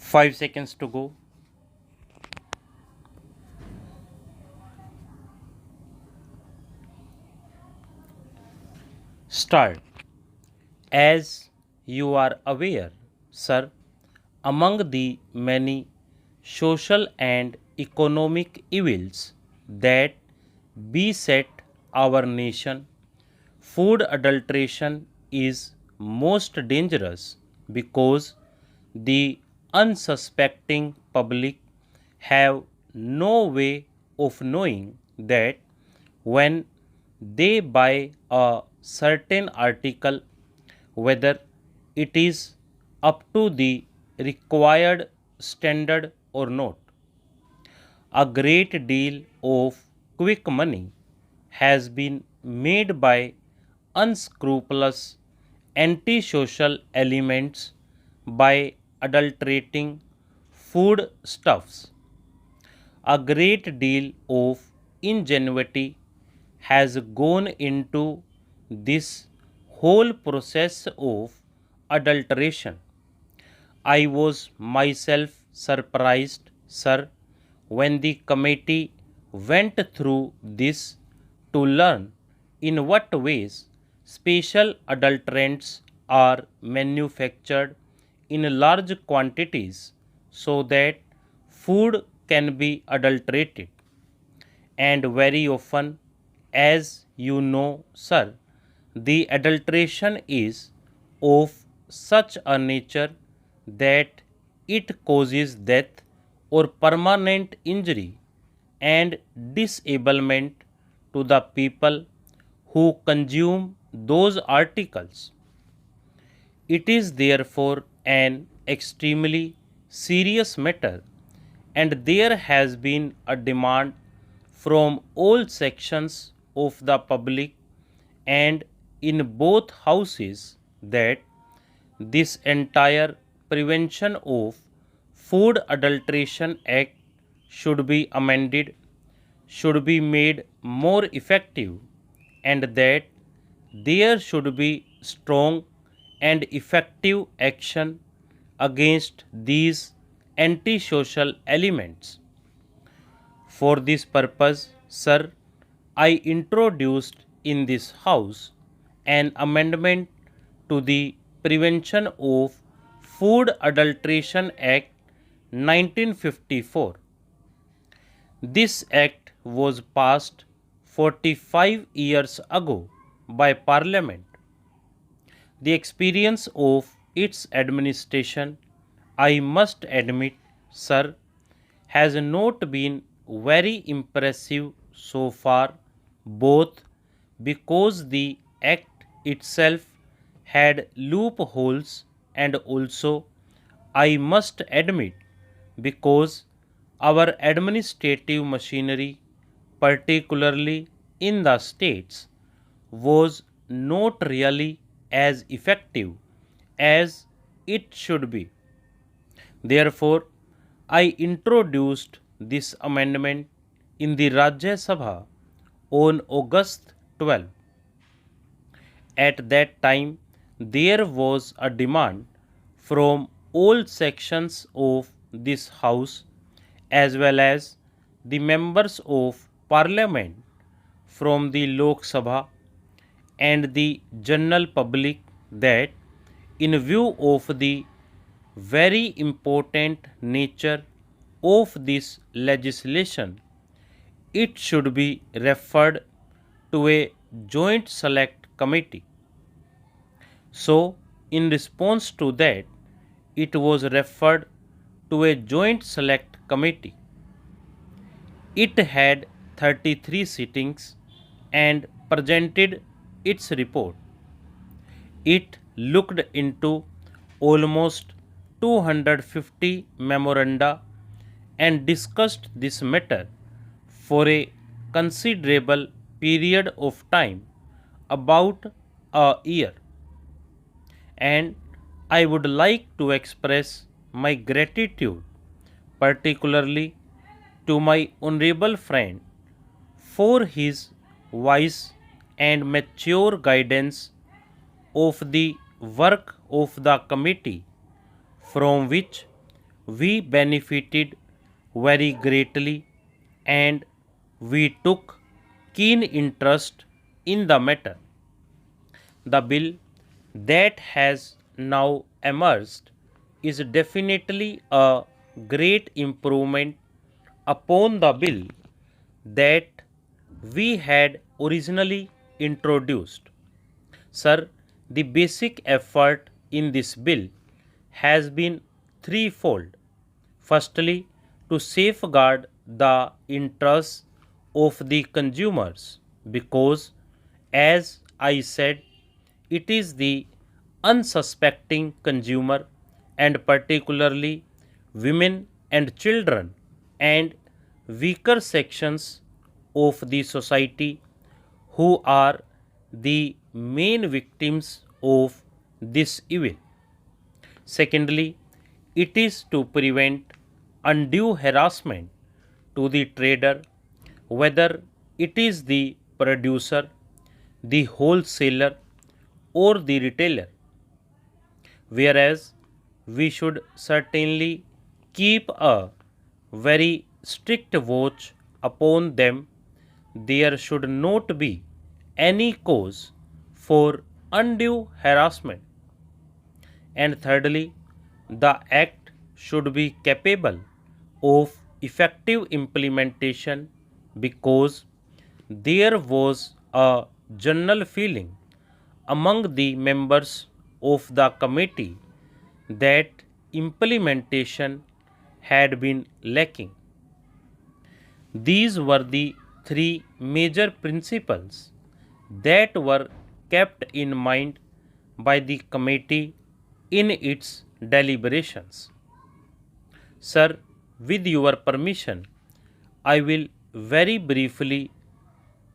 5 seconds to go. Start. As you are aware, sir, among the many social and economic evils that beset our nation, food adulteration is most dangerous because the unsuspecting public have no way of knowing that when they buy a certain article, whether it is up to the required standard or not. A great deal of quick money has been made by unscrupulous antisocial elements by adulterating foodstuffs. A great deal of ingenuity has gone into this whole process of adulteration. I was myself surprised, sir, when the committee went through this to learn in what ways special adulterants are manufactured in large quantities so that food can be adulterated. And very often, as you know, sir, the adulteration is of such a nature that it causes death or permanent injury and disablement to the people who consume those articles. It is therefore an extremely serious matter, and there has been a demand from all sections of the public and in both houses that this entire Prevention of Food Adulteration Act should be amended, should be made more effective, and that there should be strong and effective action against these antisocial elements. For this purpose, sir, I introduced in this House an amendment to the Prevention of Food Adulteration Act 1954. This act was passed 45 years ago by Parliament. The experience of its administration, I must admit, sir, has not been very impressive so far, both because the act itself had loopholes and also, I must admit, because our administrative machinery, particularly in the states, was not really as effective as it should be. Therefore, I introduced this amendment in the Rajya Sabha on August 12. At that time, there was a demand from all sections of this House as well as the members of Parliament from the Lok Sabha and the general public that in view of the very important nature of this legislation, it should be referred to a joint select committee. So, in response to that, it was referred to a joint select committee. It had 33 sittings and presented its report. It looked into almost 250 memoranda and discussed this matter for a considerable period of time, about a year. And I would like to express my gratitude particularly to my honorable friend for his wise and mature guidance of the work of the committee, from which we benefited very greatly and we took keen interest in the matter. The bill that has now emerged is definitely a great improvement upon the bill that we had originally introduced. Sir, the basic effort in this bill has been threefold. Firstly, to safeguard the interests of the consumers, because, as I said, it is the unsuspecting consumer, and particularly women and children and weaker sections of the society, who are the main victims of this evil. Secondly, it is to prevent undue harassment to the trader, whether it is the producer, the wholesaler, or the retailer. Whereas we should certainly keep a very strict watch upon them, there should not be any cause for undue harassment. And thirdly, the Act should be capable of effective implementation, because there was a general feeling among the members of the committee that implementation had been lacking. These were the three major principles that were kept in mind by the committee in its deliberations. Sir, with your permission, I will very briefly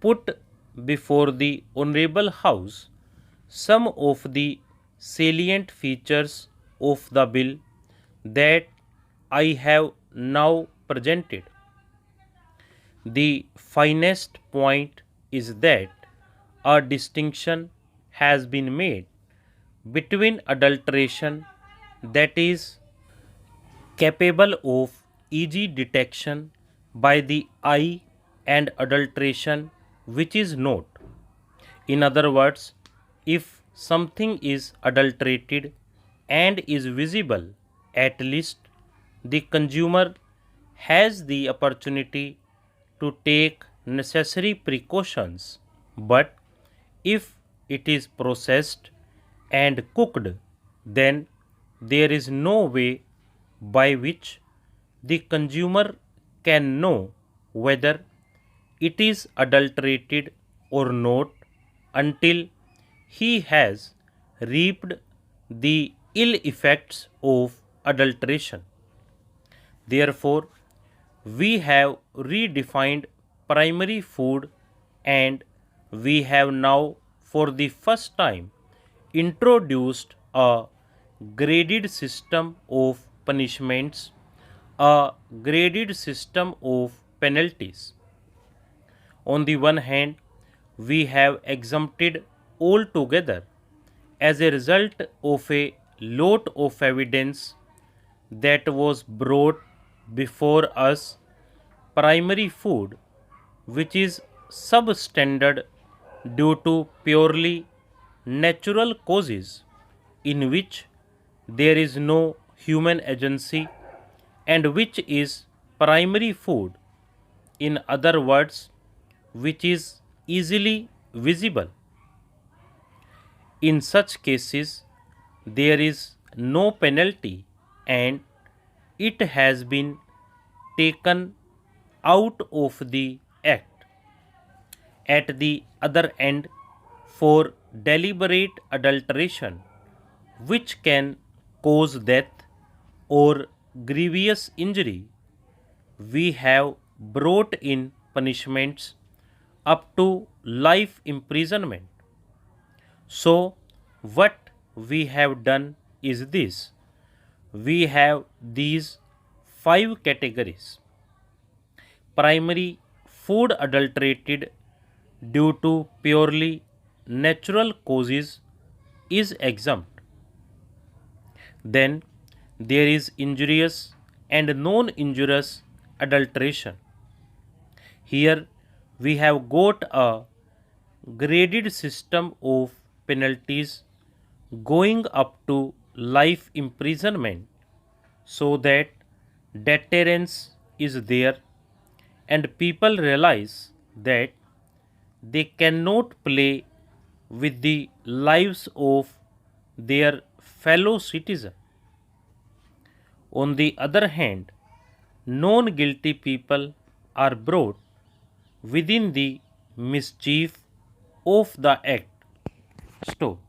put before the Honorable House some of the salient features of the bill that I have now presented. The finest point is that a distinction has been made between adulteration, that is capable of easy detection by the eye, and adulteration which is not. In other words, if something is adulterated and is visible, at least the consumer has the opportunity to take necessary precautions. But if it is processed and cooked, then there is no way by which the consumer can know whether it is adulterated or not until he has reaped the ill effects of adulteration. Therefore, we have redefined primary food, and we have now for the first time introduced a graded system of punishments, a graded system of penalties. On the one hand, we have exempted altogether, as a result of a lot of evidence that was brought before us, primary food which is substandard due to purely natural causes, in which there is no human agency, and which is primary food, in other words, which is easily visible. In such cases, there is no penalty, and it has been taken out of the Act. At the other end, for deliberate adulteration, which can cause death or grievous injury, we have brought in punishments up to life imprisonment. So, what we have done is this: we have these five categories. Primary food adulterated due to purely natural causes is exempt. Then there is injurious and non-injurious adulteration. Here we have got a graded system of penalties going up to life imprisonment so that deterrence is there and people realize that they cannot play with the lives of their fellow citizen. On the other hand, non guilty people are brought within the mischief of the act. Stop.